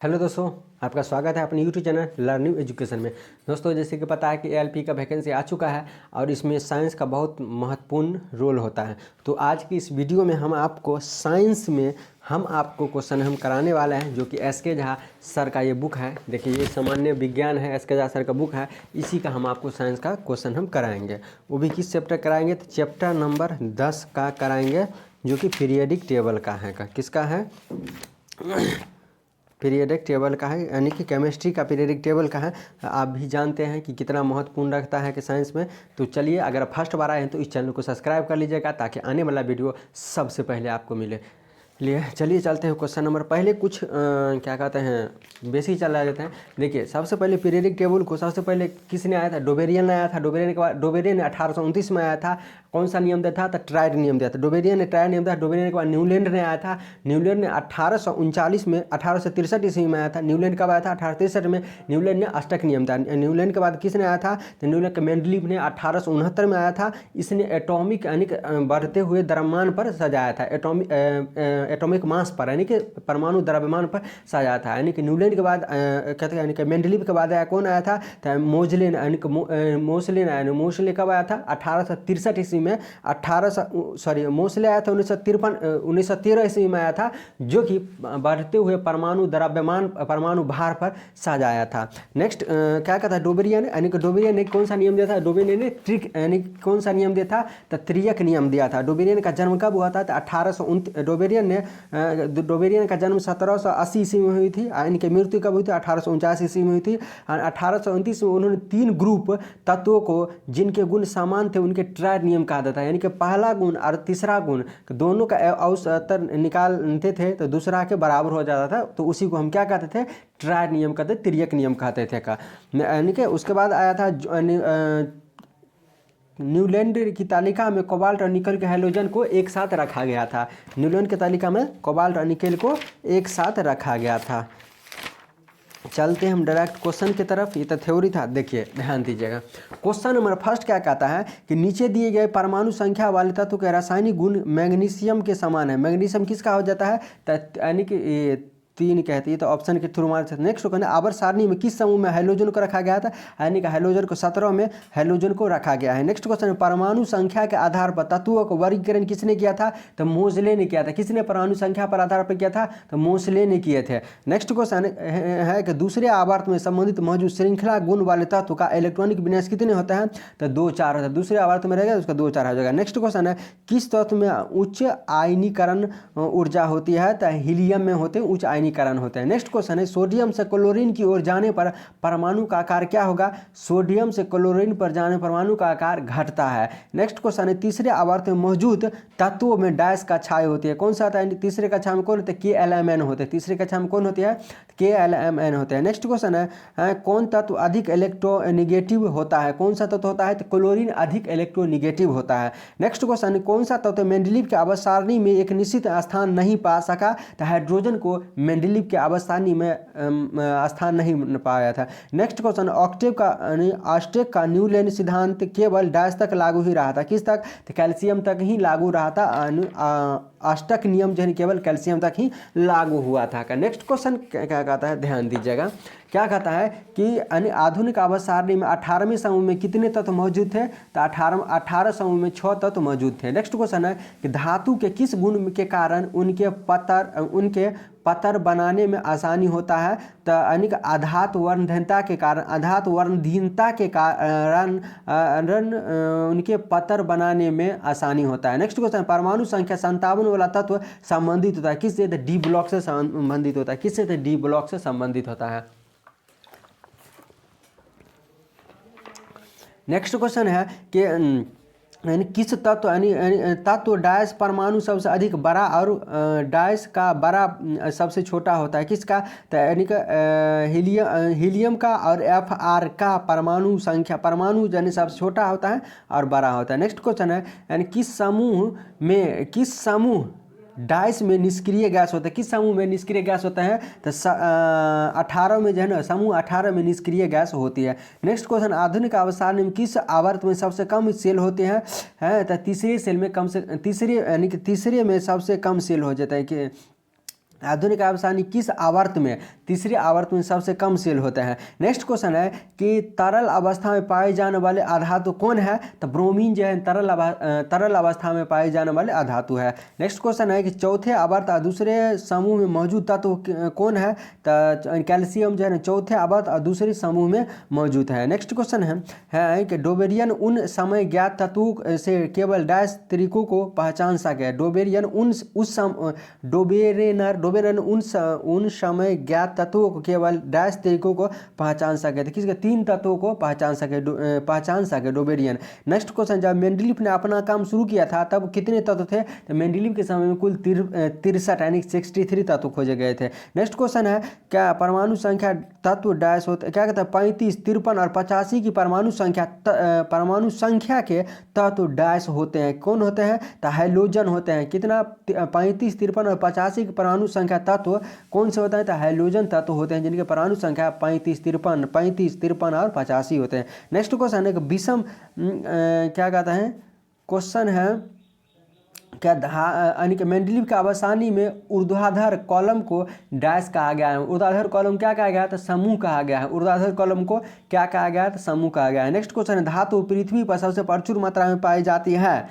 Hello दोस्तों, आपका स्वागत है अपने यूट्यूब चैनल लर्निंग एजुकेशन में। दोस्तों, जैसे कि पता है कि एएलपी का वैकेंसी आ चुका है और इसमें साइंस का बहुत महत्वपूर्ण रोल होता है। तो आज की इस वीडियो में हम आपको साइंस में आपको क्वेश्चन हम कराने वाले हैं, जो कि एसके झा सर का ये बुक है। देखिए, ये सामान्य विज्ञान है, एसके झा सर का बुक है। इसी का हम आपको साइंस का क्वेश्चन हम कराएंगे। वो भी किस चैप्टर कराएंगे? तो चैप्टर नंबर 10 का कराएंगे, जो कि पीरियडिक टेबल का है। किसका है? पीरियडिक टेबल का है, यानी कि केमिस्ट्री का पीरियडिक टेबल का है। आप भी जानते हैं कि कितना महत्वपूर्ण रखता है कि साइंस में। तो चलिए, अगर फर्स्ट बार आए हैं तो इस चैनल को सब्सक्राइब कर लीजिएगा, ताकि आने वाला वीडियो सबसे पहले आपको मिले। चलिए चलते हैं क्वेश्चन नंबर। पहले कुछ क्या कहते हैं, बेसिक चला देते हैं। देखिए, सबसे पहले पीरियडिक टेबल को सबसे पहले किसने आया था? डोबेरियन ने आया था। डोबेरियन के बाद डोबेरियन ने 1829 में आया था। कौन सा नियम दिया था? तो ट्राइड नियम दिया था। डोबेरियन ने ट्राइड नियम दिया। डोबेरियन के बाद न्यूलैंड ने आया था। न्यूलैंड ने 1839 में 1863 ईस्वी में आया था। न्यूलैंड कब आया था? 1863 में। न्यूलैंड ने अष्टक नियम था। न्यूलैंड के बाद किसने आया था? तो न्यूलैंड के मेंडलीव ने 1869 में आया था। इसने एटॉमिक यानी कि बढ़ते हुए द्रव्यमान पर सजाया था। एटॉमिक मास पर, यानी कि परमाणु द्रव्यमान पर सजाया था। यानी कि न्यूलैंड के बाद कहते हैं, यानी कि मेंडलीव के बाद आया कौन आया था? तो मोजले, यानी कि मोसले आया। मोसले कब आया था? 1863 ईस्वी में। मोसले आया था 1913 ईस्वी में आया था, जो कि बढ़ते हुए परमाणु द्रव्यमान, परमाणु भार पर सजाया था। नेक्स्ट क्या कहता है? डोबेरियन, यानी कि डोबेरियन ने कौन सा नियम दिया था? डोबेरियन ने ट्रिक, यानी कौन सा नियम दिया था? तो त्रियक नियम दिया था। डोबेरियन का जन्म कब हुआ था? तो 1829। डोबेरियन का जन्म 1780 ईस्वी में हुई थी। इनकी मृत्यु कब हुई थी? 1849 ईस्वी में हुई थी। 1829 में उन्होंने 3 ग्रुप तत्वों को, जिनके गुण समान थे, उनके ट्राइड नियम कहा जाता है। यानी कि पहला गुण और तीसरा गुण दोनों का औसत निकालते थे तो दूसरा के बराबर हो जाता था। तो उसी को हम क्या कहते थे? ट्राइड नियम कहते, त्रियक नियम कहते थे का। यानी कि उसके बाद आया था न्यूलैंड की तालिका में कोबाल्ट और निकल के हैलोजन को एक साथ रखा गया था। न्यूलैंड की तालिका में कोबाल्ट और निकल को एक साथ रखा गया था। चलते हम डायरेक्ट क्वेश्चन की तरफ। ये तो थ्योरी था। देखिए, ध्यान दीजिएगा। क्वेश्चन नंबर फर्स्ट क्या कहता है कि नीचे दिए गए परमाणु संख्या वाले तत्व के रासायनिक गुण मैग्नीशियम के समान है। मैग्नीशियम किसका हो जाता है? यानी कि 3 कहती है, तो ऑप्शन के थ्रू मार सकते हैं। नेक्स्ट क्वेश्चन, आवर्त सारणी में किस समूह में हैलोजन को रखा गया था? यानी कि हैलोजन को 17 में हैलोजन को रखा गया है। नेक्स्ट क्वेश्चन, परमाणु संख्या के आधार पर तत्वों को वर्गीकरण किसने किया था? तो मोसले ने किया था। किसने परमाणु संख्या पर आधार पर किया था? तो मोसले ने किए थे। नेक्स्ट क्वेश्चन है कि दूसरे आवर्त में संबंधित मौजूद श्रृंखला गुण वाले तत्व का इलेक्ट्रॉनिक विन्यास कितने होता है? तो 2-4 होता है। दूसरे आवर्त में रहेगा, उसका 2-4 हो जाएगा। नेक्स्ट क्वेश्चन है, किस तत्व में उच्च आयनीकरण ऊर्जा होती है? तो हीलियम में होते हैं उच्च आयनीकरण होते हैं। नेक्स्ट क्वेश्चन है, सोडियम से क्लोरीन की ओर जाने पर परमाणु का आकार क्या होगा? सोडियम से क्लोरीन पर जाने परमाणु का आकार घटता है। नेक्स्ट क्वेश्चन है, तीसरे आवर्त में मौजूद तत्वों में डैश का छाया होती है। कौन सा आता है? तीसरे कक्षा में कौन होते हैं? KLMN होते हैं। तीसरे कक्षा में कौन होती है? KLMN होते हैं। नेक्स्ट क्वेश्चन है, कौन तत्व अधिक इलेक्ट्रोनेगेटिव होता है? कौन सा तत्व होता है? तो क्लोरीन अधिक इलेक्ट्रोनेगेटिव होता है। नेक्स्ट क्वेश्चन, कौन सा तत्व मेंडलीव के आवर्त सारणी में एक निश्चित स्थान नहीं पा सका? तो हाइड्रोजन को मेंडलीव के आवर्त सारणी में स्थान नहीं पाया था। नेक्स्ट क्वेश्चन, ऑस्टेक का न्यूलैंड सिद्धांत केवल डैश तक लागू ही रहा था। किस तक? तो कैल्शियम तक ही लागू रहा था। अष्टक नियम जो है केवल कैल्शियम तक ही लागू हुआ था। नेक्स्ट क्वेश्चन क्या कहता है? ध्यान दीजिएगा। क्या कहता है कि आधुनिक आवर्त सारणी में 18वें समूह में कितने तत्व मौजूद थे? तो 18 समूह में 6 तत्व मौजूद थे। नेक्स्ट क्वेश्चन है कि धातु के किस गुण के कारण उनके पत्थर बनाने में आसानी होता है? तो यानी कि आधात वर्णहीनता के कारण उनके पत्थर बनाने में आसानी होता है। नेक्स्ट क्वेश्चन, परमाणु संख्या 57 वाला तत्व संबंधित होता है किससे? तो डी ब्लॉक से संबंधित होता है। किससे? तो डी ब्लॉक से संबंधित होता है। नेक्स्ट क्वेश्चन है कि यानी किस तत्व, यानी तत्व डैश परमाणु सबसे अधिक बड़ा और डैश का बड़ा सबसे छोटा होता है? किसका? तो यानी कि हीलियम का और FR का परमाणु संख्या, परमाणु यानी सबसे छोटा होता है और बड़ा होता है। नेक्स्ट क्वेश्चन है, यानी किस समूह डाइस में निष्क्रिय गैस होता है? किस समूह में निष्क्रिय गैस होता है? तो 18 में जो है ना, समूह 18 में निष्क्रिय गैस होती है। नेक्स्ट क्वेश्चन, आधुनिक आवर्त सारणी में किस आवर्त में सबसे कम सेल होते हैं? तो तीसरे सेल में तीसरे, यानी कि तीसरे में सबसे कम सेल हो जाता है कि आधुनिक आवर्तसारणी किस आवर्त में, तीसरे आवर्त में सबसे कम सेल होते हैं। नेक्स्ट क्वेश्चन है कि तरल अवस्था में पाए जाने वाले अधातु कौन है, तो ब्रोमीन जो है तरल अवस्था में पाए जाने वाले अधातु है। नेक्स्ट क्वेश्चन है कि चौथे आवर्त और दूसरे समूह में मौजूद तत्व कौन है, तो कैल्शियम जो है चौथे आवर्त और दूसरे समूह में मौजूद है। नेक्स्ट क्वेश्चन है कि डोबेरियन उन समय ज्ञात तत्वों से केवल डैश तरीकों को पहचान सके। डोबेरियन डोबेरियन उन समय ज्ञात तत्वों को केवल डैश तरीकों को पहचान सके थे, किसके, 3 तत्वों को पहचान सके डोबेरियन। नेक्स्ट क्वेश्चन, जब मेंडलीफ ने अपना काम शुरू किया था तब कितने तत्व थे, तो मेंडलीफ के समय में कुल 63 यानी 63 तत्व खोजे गए थे। नेक्स्ट क्वेश्चन है क्या परमाणु संख्या तत्व डैश होते, क्या कहते हैं, 35, 53 और 85 की परमाणु संख्या के तत्व डैश होते हैं, कौन होते हैं, तो हाइड्रोजन होते हैं। कितना, 35, 53 और 85 की परमाणु संख्या तत्व कौन से होते हैं, तो हाइड्रोजन तत्व होते हैं, जिनके परमाणु संख्या 35, 53 और 85 होते हैं। नेक्स्ट क्वेश्चन है कि विषम क्या कहता है, क्वेश्चन है क्या यानी कि मेंडलीफ के अवसानी में ऊर्ध्वाधर कॉलम को डैश कहा गया है। ऊर्ध्वाधर कॉलम क्या कहा गया है, तो समूह कहा गया है। ऊर्ध्वाधर कॉलम को क्या कहा गया है, तो समूह कहा गया है। नेक्स्ट क्वेश्चन है धातु पृथ्वी पर सबसे प्रचुर मात्रा में पाई जाती है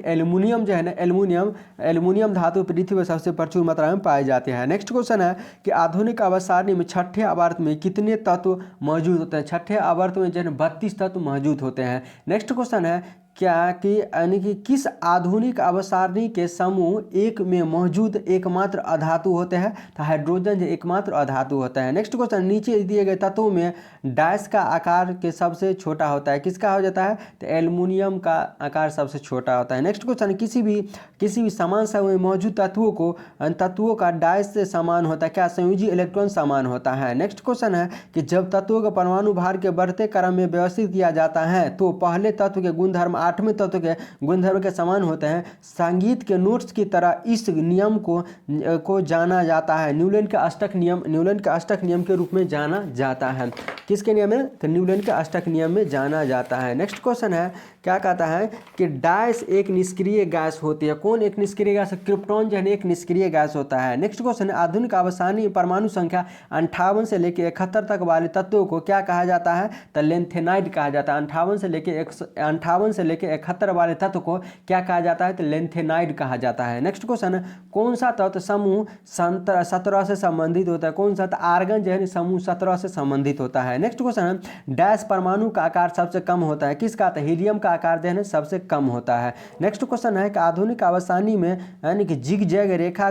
एल्युमिनियम जो है ना, एल्युमिनियम धातु पृथ्वी पर सबसे प्रचुर मात्रा में पाई जाती है। नेक्स्ट क्वेश्चन है कि आधुनिक अवसारणी में छठे आवर्त में कितने तत्व मौजूद होते हैं। छठे आवर्त में जो है 32 तत्व मौजूद होते हैं। नेक्स्ट क्वेश्चन है क्या कि यानी कि किस आधुनिक अवसारणी के समूह एक में मौजूद एकमात्र अधातु होते हैं, तो हाइड्रोजन एकमात्र अधातु होता है। नेक्स्ट क्वेश्चन, नीचे दिए गए तत्वों में डैश का आकार के सबसे छोटा होता है, किसका हो जाता है, तो एल्युमिनियम का आकार सबसे छोटा होता है। नेक्स्ट क्वेश्चन, किसी भी समान समूह में मौजूद तत्वों का डैश से समान होता है, क्या संयोजी इलेक्ट्रॉन समान होता है। नेक्स्ट क्वेश्चन है कि जब तत्वों का परमाणु भार के बढ़ते क्रम में व्यवस्थित किया जाता है तो पहले तत्व के गुणधर्म 8वें तत्व के गुणधर्म के समान होते हैं। संगीत के नोट्स की तरह इस नियम को जाना जाता है न्यूटन के अष्टक नियम के रूप में जाना जाता है। किसके नियम में, तो न्यूटन के अष्टक नियम में जाना जाता है। नेक्स्ट क्वेश्चन है क्या कहता है कि डैश एक निष्क्रिय गैस होती है, कौन एक निष्क्रिय गैस, क्रिप्टॉन जो है एक निष्क्रिय गैस होता है। नेक्स्ट क्वेश्चन है आधुनिक अवसारणी परमाणु संख्या 58 से लेकर 71 तक वाले तत्वों को क्या कहा जाता है, तो लेंथेनाइड कहा जाता है। 58 से लेकर 71 वाले तत्व को क्या कहा जाता है, तो लेंथेनाइड कहा जाता है। नेक्स्ट क्वेश्चन है कौन सा तत्व समूह 17 से संबंधित होता है, कौन सा, तो आर्गन जो है समूह 17 से संबंधित होता है। नेक्स्ट क्वेश्चन है डैश परमाणु का आकार सबसे कम होता है, किसका, तो हीलियम का आकार जो है सबसे कम होता है। नेक्स्ट क्वेश्चन है कि आधुनिक अवसारणी में यानी कि जिगजैग रेखा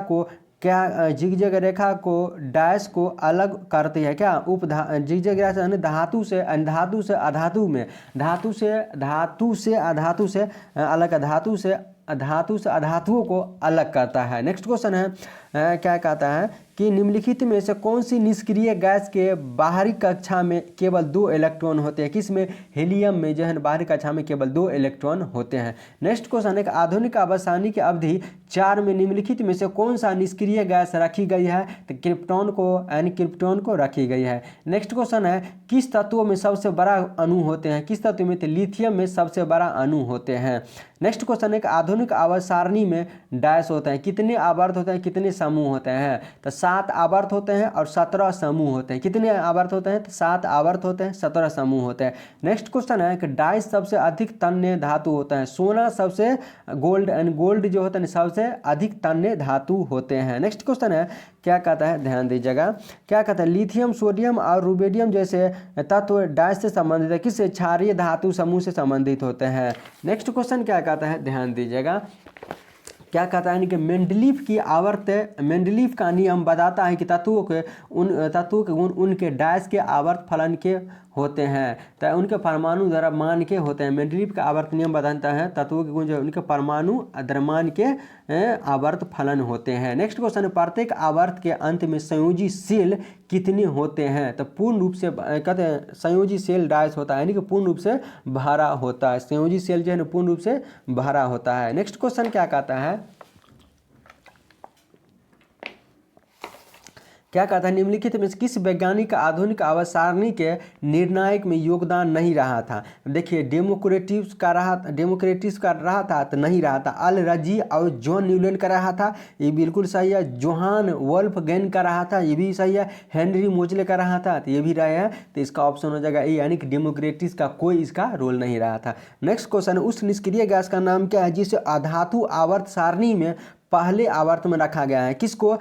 को डैश को अलग करती है, क्या, जिगजैग रेखा धातु से अधातुओं को अलग करता है। नेक्स्ट क्वेश्चन है क्या कहता है कि निम्नलिखित में से कौन सी निष्क्रिय गैस के बाहरी कक्षा में केवल 2 इलेक्ट्रॉन होते हैं, किसमें, हीलियम में जो है बाहरी कक्षा में केवल 2 इलेक्ट्रॉन होते हैं। नेक्स्ट क्वेश्चन है कि आधुनिक अवसारणी की अवधि 4 में निम्नलिखित में से कौन सा निष्क्रिय गैस रखी गई है, तो क्रिप्टॉन को रखी गई है। नेक्स्ट क्वेश्चन है किस तत्वों में सबसे बड़ा अणु होते हैं, किस तत्व में, तो लिथियम में सबसे बड़ा अणु होते हैं। नेक्स्ट क्वेश्चन है कि आधुनिक अवसारणी में डैश होते हैं, कितने आवर्त होते हैं, कितने समूह होते हैं, तो 7 आवर्त होते हैं और 17 समूह होते हैं। कितने आवर्त होते हैं, तो 7 आवर्त होते हैं, 17 समूह होते हैं। नेक्स्ट क्वेश्चन है कि डाइस सबसे अधिक तन्य धातु होता है, सोना सबसे गोल्ड जो होता है सबसे अधिक तन्य धातु होते हैं। नेक्स्ट क्वेश्चन है क्या कहता है, ध्यान दीजिएगा, क्या कहता है लिथियम, सोडियम और रुबिडियम जैसे तत्व डाइस से संबंधित है, किससे, क्षारीय धातु समूह से संबंधित होते हैं। नेक्स्ट क्वेश्चन क्या कहता है, ध्यान दीजिएगा, क्या कहता है कि मेंडलीफ का नियम बताता है कि तत्वों के गुण उनके डैश के आवर्त फलन के होते हैं, तो उनके परमाणु द्रव्यमान के होते हैं। मेंडलीफ का आवर्त नियम बताता है तत्वों के गुण जो उनके परमाणु द्रव्यमान के आवर्त फलन होते हैं। नेक्स्ट क्वेश्चन है प्रत्येक आवर्त के अंत में संयोजी सेल कितने होते हैं, तो पूर्ण रूप से कहते हैं संयोजी सेल डैश होता है, यानी कि पूर्ण रूप से भरा होता है। संयोजी सेल जो है पूर्ण रूप से भरा होता है। नेक्स्ट क्वेश्चन क्या कहता है, क्या कहता है, निम्नलिखित में से किस वैज्ञानिक का आधुनिक आवर्त सारणी के निर्णायक में योगदान नहीं रहा था। देखिए डेमोक्रेटिस का रहा था तो नहीं रहा था। अल रजी और जॉन न्यूलैंड का रहा था, ये बिल्कुल सही है। जोहान वोल्फगैंग का रहा था, ये भी सही है। हेनरी मोजले का रहा था, तो ये भी रहा है। तो इसका ऑप्शन हो जाएगा ए, यानी कि डेमोक्रेटिस का कोई इसका रोल नहीं रहा था। नेक्स्ट क्वेश्चन, उस निष्क्रिय गैस का नाम क्या है जिसे अधातु आवर्त सारणी में पहले आवर्त में रखा गया है। किसको,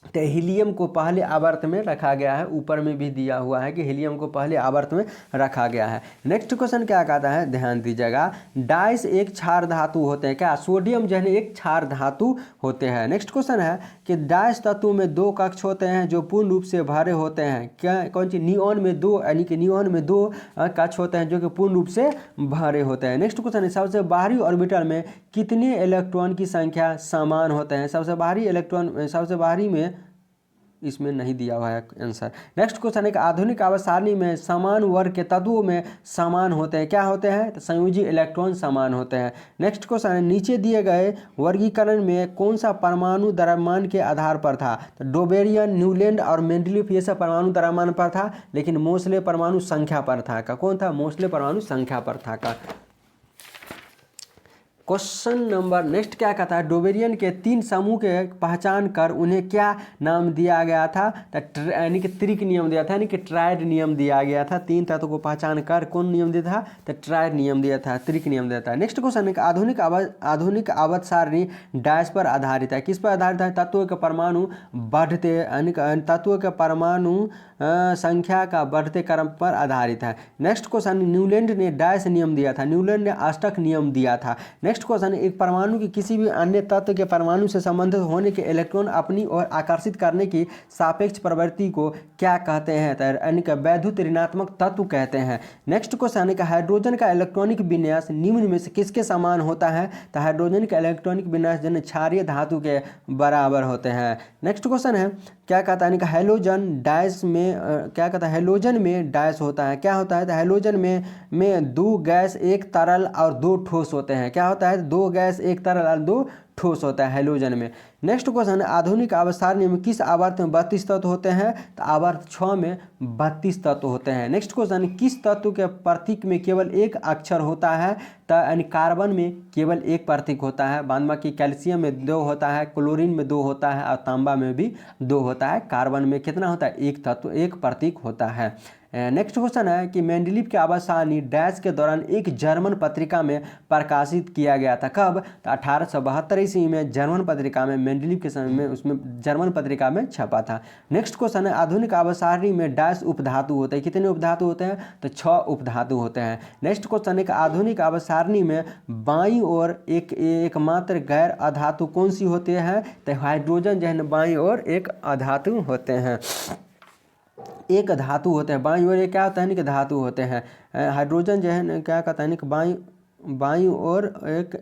तो हीलियम को पहले आवर्त में रखा गया है। ऊपर में भी दिया हुआ है कि हीलियम को पहले आवर्त में रखा गया है। नेक्स्ट क्वेश्चन क्या कहता है, ध्यान दीजिएगा। डाइस एक क्षार धातु होते हैं क्या, सोडियम जो है एक क्षार धातु होते हैं। नेक्स्ट क्वेश्चन है कि डाइस तत्व में दो कक्ष होते हैं जो पूर्ण रूप से भरे होते हैं। क्या, कौन सी, नियॉन में दो, यानी कि नियॉन में दो कक्ष होते हैं जो कि पूर्ण रूप से भरे होते हैं। नेक्स्ट क्वेश्चन है, सबसे बाहरी ऑर्बिटल में कितने इलेक्ट्रॉन की संख्या समान होते हैं। सबसे बाहरी में इसमें नहीं दिया हुआ है आंसर। नेक्स्ट क्वेश्चन है कि आधुनिक आवर्त सारणी में समान वर्ग के तत्वों में समान होते हैं, क्या होते हैं, तो संयोजी इलेक्ट्रॉन समान होते हैं। नेक्स्ट क्वेश्चन है, नीचे दिए गए वर्गीकरण में कौन सा परमाणु द्रव्यमान के आधार पर था। तो डोबेरियन, न्यूलैंड और मेंडलीफ ये सब परमाणु द्रव्यमान पर था, लेकिन मोसले परमाणु संख्या पर था। का कौन था, मोसले परमाणु संख्या पर था का। क्वेश्चन नंबर नेक्स्ट क्या कहता है, डोबेरियन के 3 समूह के पहचान कर उन्हें क्या नाम दिया गया था। यानी कि त्रिक नियम दिया था, यानी कि ट्रायड नियम दिया गया था। 3 तत्वों को पहचान कर कौन नियम दिया था, तो ट्रायड नियम दिया था, त्रिक नियम दिया था। नेक्स्ट क्वेश्चन है कि आधुनिक आवर्त सारणी डैश पर आधारित है। किस पर आधारित है, तत्वों के परमाणु बढ़ते, यानी तत्वों के परमाणु संख्या का बढ़ते क्रम पर आधारित है। नेक्स्ट क्वेश्चन, न्यूलैंड ने डैश नियम दिया था, न्यूलैंड ने अष्टक नियम दिया था। नेक्स्ट क्वेश्चन, एक परमाणु की किसी भी अन्य तत्व के परमाणु से संबंधित होने के इलेक्ट्रॉन अपनी ओर आकर्षित करने की सापेक्ष प्रवृत्ति को क्या कहते हैं, यानी कि वैद्युत ऋणात्मक तत्व कहते हैं। नेक्स्ट क्वेश्चन है कि हाइड्रोजन का इलेक्ट्रॉनिक विन्यास निम्न में से किसके समान होता है। तो हाइड्रोजन का इलेक्ट्रॉनिक विन्यास जन क्षारीय धातु के बराबर होते हैं। नेक्स्ट क्वेश्चन है, क्या कहता है कि हैलोजन डैश में क्या कहता है, हैलोजन में डैश होता है, क्या होता है, तो हैलोजन में 2 गैस 1 तरल और 2 ठोस होते हैं। क्या होता है, 2 गैस 1 तरल और 2 ठोस होता है हैलोजन में। नेक्स्ट क्वेश्चन, आधुनिक आवर्त सारणी में किस आवर्त में 32 तत्व होते हैं, तो आवर्त 6 में 32 तत्व होते हैं। नेक्स्ट क्वेश्चन, किस तत्व के प्रतीक में केवल एक अक्षर होता है, तो यानी कार्बन में केवल एक प्रतीक होता है, बाद बाकी कैल्शियम में 2 होता है, क्लोरीन में 2 होता है और तांबा में भी 2 होता है। कार्बन में कितना होता है, एक तत्व, एक प्रतीक होता है। नेक्स्ट क्वेश्चन है कि मेंडलीफ की आवर्त सारणी डैश के दौरान एक जर्मन पत्रिका में प्रकाशित किया गया था। कब, तो 1872 ईस्वी में जर्मन पत्रिका में, मेंडलीफ के समय में उसमें जर्मन पत्रिका में छपा था। नेक्स्ट क्वेश्चन है, आधुनिक आवर्त सारणी में डैश उपधातु होते हैं। कितने उपधातु होते हैं, तो 6 उपधातु होते हैं। नेक्स्ट क्वेश्चन है कि आधुनिक आवर्त सारणी में बाईं ओर एकमात्र गैर अधातु कौन सी होती है, तो हाइड्रोजन जो है बाईं ओर एक अधातु होते हैं, एक धातु होते हैं। बाईं ओर क्या होता है, कि धातु होते हैं। हाइड्रोजन जो है क्या कहता है, कि बाईं ओर एक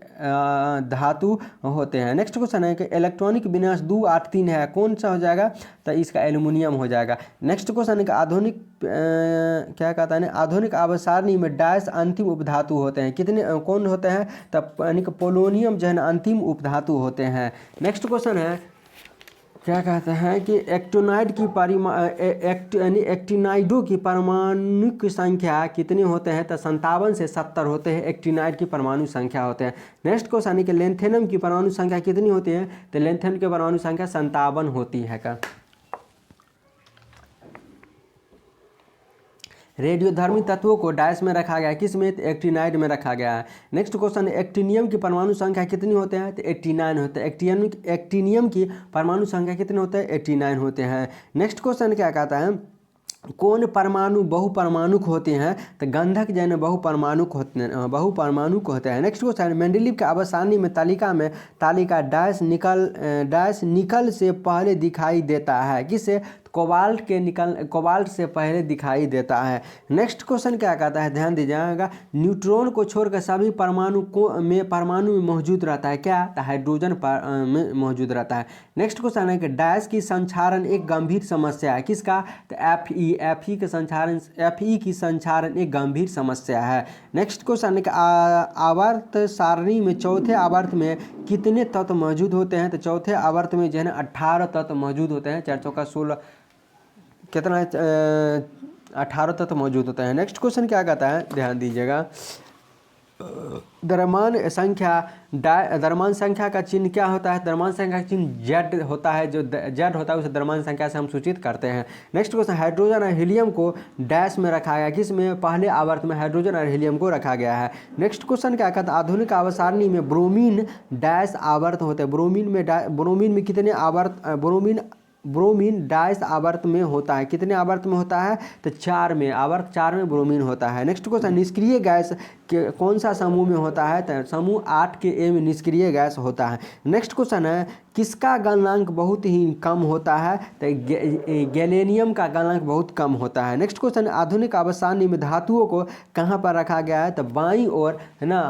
धातु होते हैं। नेक्स्ट क्वेश्चन है कि इलेक्ट्रॉनिक विन्यास 283 है, कौन सा हो जाएगा, तो इसका एल्युमिनियम हो जाएगा। नेक्स्ट क्वेश्चन है कि आधुनिक क्या कहता है, आधुनिक आवर्त सारणी में डैश अंतिम उपधातु होते हैं। कितने, कौन होते हैं, तब यानी कि पोलोनियम जो है अंतिम उपधातु होते हैं। नेक्स्ट क्वेश्चन है, क्या कहता है कि एक्टिनाइड की एक्टिनाइडों की परमाणु संख्या कितने होते हैं, तो 57 से 70 होते हैं एक्टिनाइड की परमाणु संख्या होते हैं। नेक्स्ट क्वेश्चन है कि लेंथेनम की परमाणु संख्या कितनी होती है, तो लेंथेनम की परमाणु संख्या 57 होती है का। रेडियोधर्मी तत्वों को डैश में रखा गया है, किस में, एक्टिनाइड में रखा गया है। नेक्स्ट क्वेश्चन, एक्टिनियम की परमाणु संख्या कितनी होते हैं, तो 89 होते हैं। एक्टिनियम की परमाणु संख्या कितने होते हैं, 89 होते हैं। नेक्स्ट क्वेश्चन क्या कहता है, कौन परमाणु बहुपरमाणुक होते हैं, तो गंधक जो है बहुपरमाणुक होते हैं। नेक्स्ट क्वेश्चन, मेंडलीफ के आवर्त सारणी में तालिका डैश निकल से पहले दिखाई देता है, किससे, कोबाल्ट से पहले दिखाई देता है। नेक्स्ट क्वेश्चन क्या कहता है, ध्यान दीजिएगा, न्यूट्रॉन को छोड़कर सभी परमाणु में मौजूद रहता है क्या, तो हाइड्रोजन में मौजूद रहता है। नेक्स्ट क्वेश्चन है कि डैश की संक्षारण एक गंभीर समस्या है, किसका, तो Fe की संक्षारण एक गंभीर समस्या है। नेक्स्ट क्वेश्चन है कि आवर्त सारणी में चौथे आवर्त में कितने तत्व मौजूद होते हैं, तो चौथे आवर्त में जो है ना 18 तत्व मौजूद होते हैं। 4 चौका 16 कितना है, 18 तत्व मौजूद होते हैं। नेक्स्ट क्वेश्चन क्या कहता है, ध्यान दीजिएगा, द्रव्यमान संख्या का चिन्ह क्या होता है, द्रव्यमान संख्या का चिन्ह जेड होता है, जो जेड होता है उसे द्रव्यमान संख्या से हम सूचित करते हैं। नेक्स्ट क्वेश्चन, हाइड्रोजन और हीलियम को डैश में रखा गया, किस में, पहले आवर्त में हाइड्रोजन और हीलियम को रखा गया है। नेक्स्ट क्वेश्चन क्या कहता है, आधुनिक आवर्त सारणी में ब्रोमीन डैश आवर्त होते हैं, ब्रोमीन में कितने आवर्त, ब्रोमीन डैश आवर्त में होता है, कितने आवर्त में होता है, तो 4 में, आवर्त 4 में ब्रोमीन होता है। नेक्स्ट क्वेश्चन, निष्क्रिय गैस के कौन सा समूह में होता है, तो समूह 8 के ए में निष्क्रिय गैस होता है। नेक्स्ट क्वेश्चन है, किसका गलनांक बहुत ही कम होता है, तो गैलेनियम का गलनांक बहुत कम होता है। नेक्स्ट क्वेश्चन, आधुनिक आवर्त सारणी में धातुओं को कहाँ पर रखा गया है, तो बाईं ओर है ना,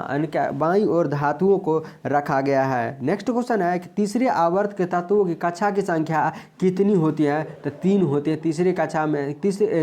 बाईं ओर धातुओं को रखा गया है। नेक्स्ट क्वेश्चन है कि तीसरे आवर्त के तत्वों की कक्षा की संख्या कितनी होती है, तो 3 होती है।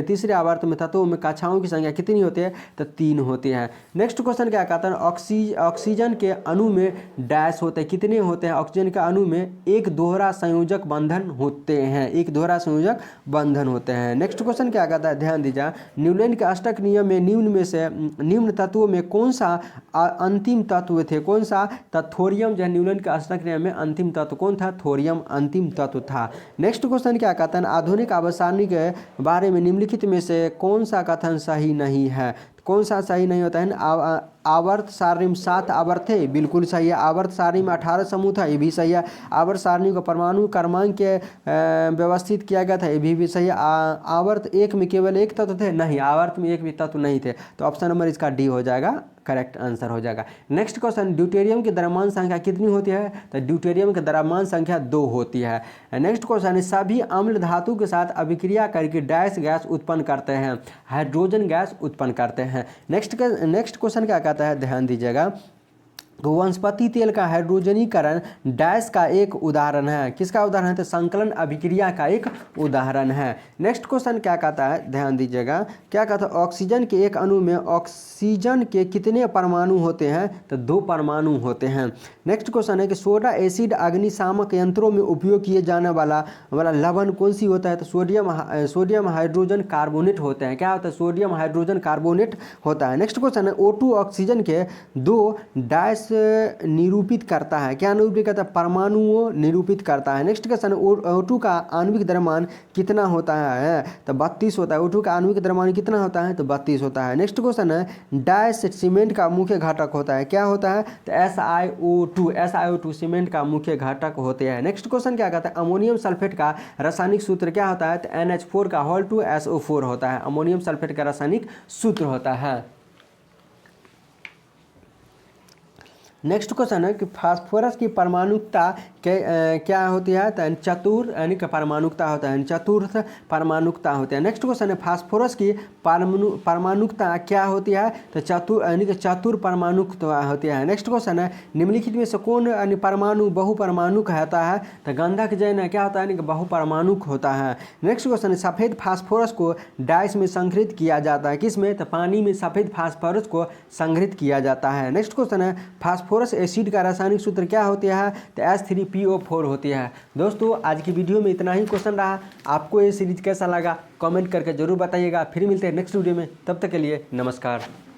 तीसरे आवर्त में तत्वों में कक्षाओं की संख्या कितनी होती है, तो 3 होती है। नेक्स्ट क्वेश्चन क्या कहता है, ऑक्सीजन के अणु में डैश होते हैं, कितने होते हैं, ऑक्सीजन के अणु में एक दोहरा संयोजक बंधन होते हैं, एक दोहरा संयोजक बंधन होते हैं। नेक्स्ट क्वेश्चन क्या कहता है, ध्यान दीजिए, न्यूटन के अष्टक नियम में निम्न तत्वों में कौन सा अंतिम तत्व थे, कौन सा, तो थोरियम, जो न्यूटन के अष्टक नियम में अंतिम तत्व कौन था, थोरियम अंतिम तत्व था। नेक्स्ट क्वेश्चन क्या कहता है, आधुनिक आवर्त सारणी के बारे में निम्नलिखित में से कौन सा कथन सही नहीं है, कौन सा सही नहीं होता है, आवर्त सारणी में 7 आवर्त थे, बिल्कुल सही है। आवर्त सारणी में 18 समूह था, ये भी सही है। आवर्त सारणी को परमाणु क्रमांक के व्यवस्थित किया गया था, ये भी सही है। आवर्त 1 में केवल एक तत्व थे, नहीं, आवर्त में एक भी तत्व नहीं थे, तो ऑप्शन नंबर इसका डी हो जाएगा, करेक्ट आंसर हो जाएगा। नेक्स्ट क्वेश्चन, ड्यूटेरियम की द्रव्यमान संख्या कितनी होती है, तो ड्यूटेरियम की द्रव्यमान संख्या 2 होती है। नेक्स्ट क्वेश्चन, सभी अम्ल धातु के साथ अभिक्रिया करके डैश गैस उत्पन्न करते हैं, हाइड्रोजन गैस उत्पन्न करते हैं। नेक्स्ट क्वेश्चन क्या कहता है, ध्यान दीजिएगा, वनस्पति तेल का हाइड्रोजनीकरण डैश का एक उदाहरण है, किसका उदाहरण है, तो संकलन अभिक्रिया का एक उदाहरण है। नेक्स्ट क्वेश्चन क्या कहता है, ध्यान दीजिएगा, क्या कहता है, ऑक्सीजन के एक अणु में ऑक्सीजन के कितने परमाणु होते हैं, तो 2 परमाणु होते हैं। नेक्स्ट क्वेश्चन है कि सोडा एसिड अग्निशामक यंत्रों में उपयोग किए जाने वाला लवण कौन सी होता है, तो सोडियम हाइड्रोजन कार्बोनेट होते हैं, क्या होता है, सोडियम हाइड्रोजन कार्बोनेट होता है। नेक्स्ट क्वेश्चन है, O2 ऑक्सीजन के 2 डैश निरूपित करता है, क्या निरूपित करता है, परमाणुओं निरूपित करता है। नेक्स्ट क्वेश्चन, O2 का आणविक द्रव्यमान कितना होता है, तो 32 होता है। O2 का आणविक द्रव्यमान कितना होता है, तो 32 होता है। नेक्स्ट क्वेश्चन है, डैश सीमेंट का मुख्य घटक होता है, क्या होता है, तो SiO2 सीमेंट का मुख्य घटक होते हैं। नेक्स्ट क्वेश्चन क्या कहता है, अमोनियम सल्फेट का रासायनिक सूत्र क्या होता है, तो NH4 का होल 2 SO4 होता है, अमोनियम सल्फेट का रासायनिक सूत्र होता है। नेक्स्ट क्वेश्चन है कि फास्फोरस की परमाणुकता क्या होती है, तो चतुर यानी कि परमाणुकता होता है, चतुर्थ परमाणुकता होती है। नेक्स्ट क्वेश्चन है, फास्फोरस की परमाणुकता क्या होती है, तो चतुर यानी कि चतुर परमाणुकता होती है। नेक्स्ट क्वेश्चन है, निम्नलिखित में से कौन यानी परमाणु बहुपरमाणुक होता है, तो गंधक जैन क्या होता है, यानी कि बहुपरमाणुक होता है। नेक्स्ट क्वेश्चन है, सफ़ेद फास्फोरस को डैश में संग्रहित किया जाता है, किस में, तो पानी में सफ़ेद फास्फोरस को संग्रहित किया जाता है। नेक्स्ट क्वेश्चन है, फास्फोरस एसिड का रासायनिक सूत्र क्या होती है, तो H3PO4 होती है। दोस्तों आज की वीडियो में इतना ही क्वेश्चन रहा, आपको ये सीरीज कैसा लगा कमेंट करके जरूर बताइएगा। फिर मिलते हैं नेक्स्ट वीडियो में, तब तक के लिए नमस्कार।